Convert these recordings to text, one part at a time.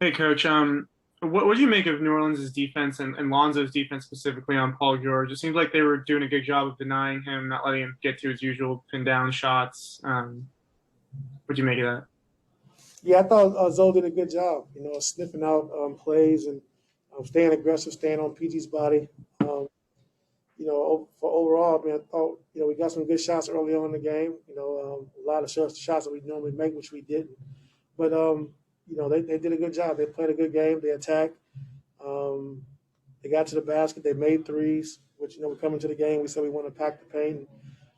Hey, Coach. What do you make of New Orleans' defense and Lonzo's defense specifically on Paul George? It seems like they were doing a good job of denying him, not letting him get to his usual pin down shots. What do you make of that? Yeah, I thought Zoe did a good job, sniffing out plays and staying aggressive, staying on PG's body. Um, for overall, I mean, I thought, we got some good shots early on in the game. A lot of shots that we normally make, which we didn't. But, they did a good job. They played a good game. They attacked. Um, they got to the basket. They made threes, which, we come into the game. We said we want to pack the paint and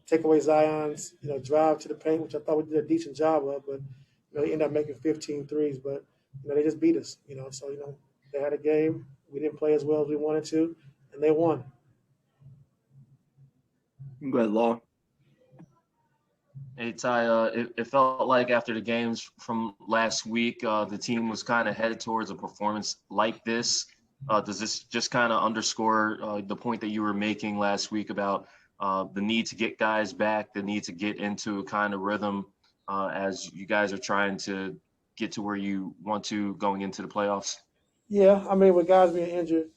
take away Zion's, drive to the paint, which I thought we did a decent job of. But, they ended up making 15 threes. But, they just beat us, So, they had a game. We didn't play as well as we wanted to, and they won. Go ahead, Law. Hey Ty, it felt like after the games from last week, the team was kind of headed towards a performance like this. Does this just kind of underscore the point that you were making last week about the need to get guys back, the need to get into a kind of rhythm as you guys are trying to get to where you want to going into the playoffs? Yeah, I mean, with guys being injured,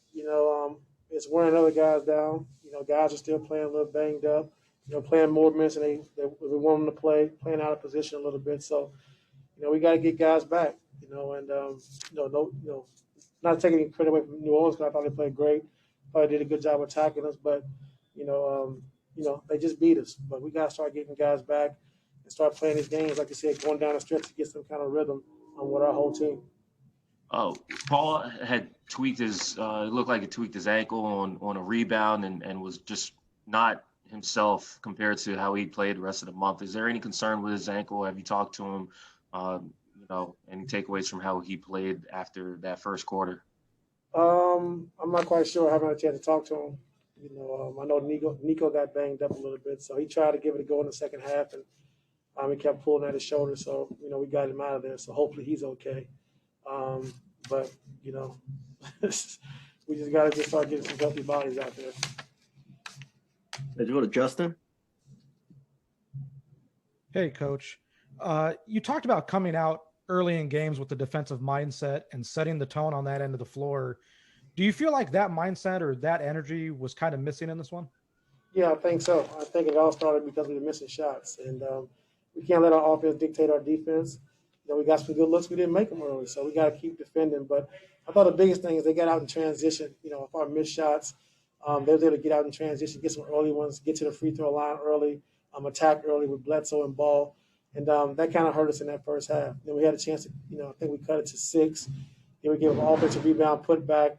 it's wearing other guys down. Guys are still playing a little banged up, playing more minutes than we want them to play, playing out of position a little bit. So, we got to get guys back, and, not taking any credit away from New Orleans because I thought they played great. Probably did a good job attacking us, but, they just beat us. But we got to start getting guys back and start playing these games, like you said, going down the stretch to get some kind of rhythm with our whole team. Oh, Paul had tweaked his. It looked like he tweaked his ankle on a rebound and was just not himself compared to how he played the rest of the month. Is there any concern with his ankle? Have you talked to him? Any takeaways from how he played after that first quarter? I'm not quite sure. I haven't had a chance to talk to him. I know Nico got banged up a little bit, so he tried to give it a go in the second half, and he kept pulling at his shoulder. So we got him out of there. So hopefully he's okay. But we just got to start getting some healthy bodies out there. Let's go to Justin. Hey, Coach. You talked about coming out early in games with the defensive mindset and setting the tone on that end of the floor. Do you feel like that mindset or that energy was kind of missing in this one? Yeah, I think so. I think it all started because we were missing shots, and we can't let our offense dictate our defense. We got some good looks. We didn't make them early, so we got to keep defending. But I thought the biggest thing is they got out in transition. If our missed shots, they were able to get out in transition, get some early ones, get to the free throw line early, attack early with Bledsoe and Ball. And that kind of hurt us in that first half. Then we had a chance to, I think we cut it to 6. Then we gave an offensive rebound, put back,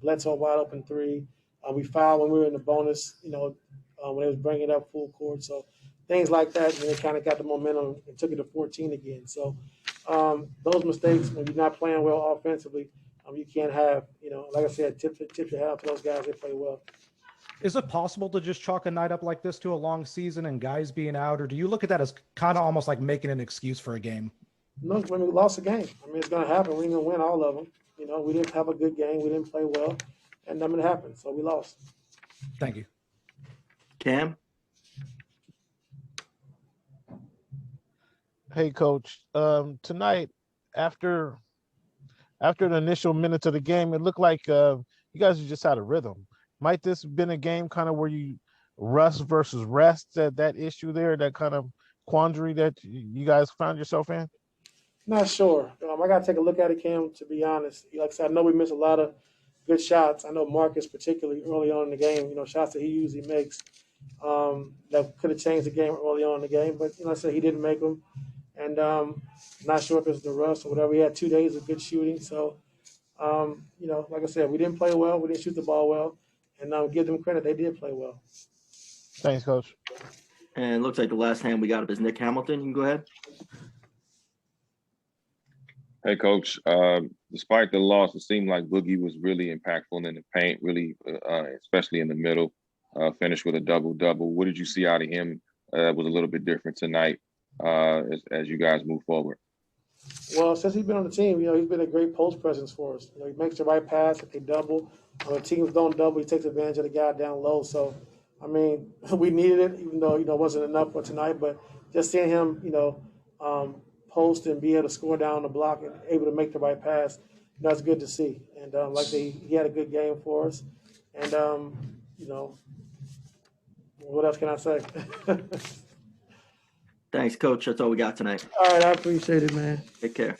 Bledsoe wide open 3. We fouled when we were in the bonus, when it was bringing it up full court. So things like that, and they kind of got the momentum and took it to 14 again. So those mistakes, when you're not playing well offensively, you can't have, like I said, tip your hat out to those guys. They play well. Is it possible to just chalk a night up like this to a long season and guys being out, or do you look at that as kind of almost like making an excuse for a game? No, when we lost a game. I mean, it's going to happen. We ain't going to win all of them. We didn't have a good game. We didn't play well, and it happened. So we lost. Thank you. Cam? Hey, Coach. Tonight, after the initial minutes of the game, it looked like you guys just had a rhythm. Might this have been a game kind of where you rust versus rest, that issue there, that kind of quandary that you guys found yourself in? Not sure. I got to take a look at it, Cam, to be honest. Like I said, I know we missed a lot of good shots. I know Marcus, particularly early on in the game, shots that he usually makes that could have changed the game early on in the game. But, like I said, he didn't make them. And not sure if it's the rust or whatever. He had 2 days of good shooting. So, like I said, we didn't play well. We didn't shoot the ball well. And give them credit. They did play well. Thanks, Coach. And it looks like the last hand we got up is Nick Hamilton. You can go ahead. Hey, Coach. Despite the loss, it seemed like Boogie was really impactful in the paint, really, especially in the middle, finished with a double-double. What did you see out of him that was a little bit different tonight as you guys move forward? Well, since he's been on the team, he's been a great post presence for us. He makes the right pass if they double. When teams don't double, he takes advantage of the guy down low. So, I mean, we needed it, even though, it wasn't enough for tonight. But just seeing him, post and be able to score down the block and able to make the right pass, that's good to see. And he had a good game for us. And what else can I say? Thanks, Coach. That's all we got tonight. All right, I appreciate it, man. Take care.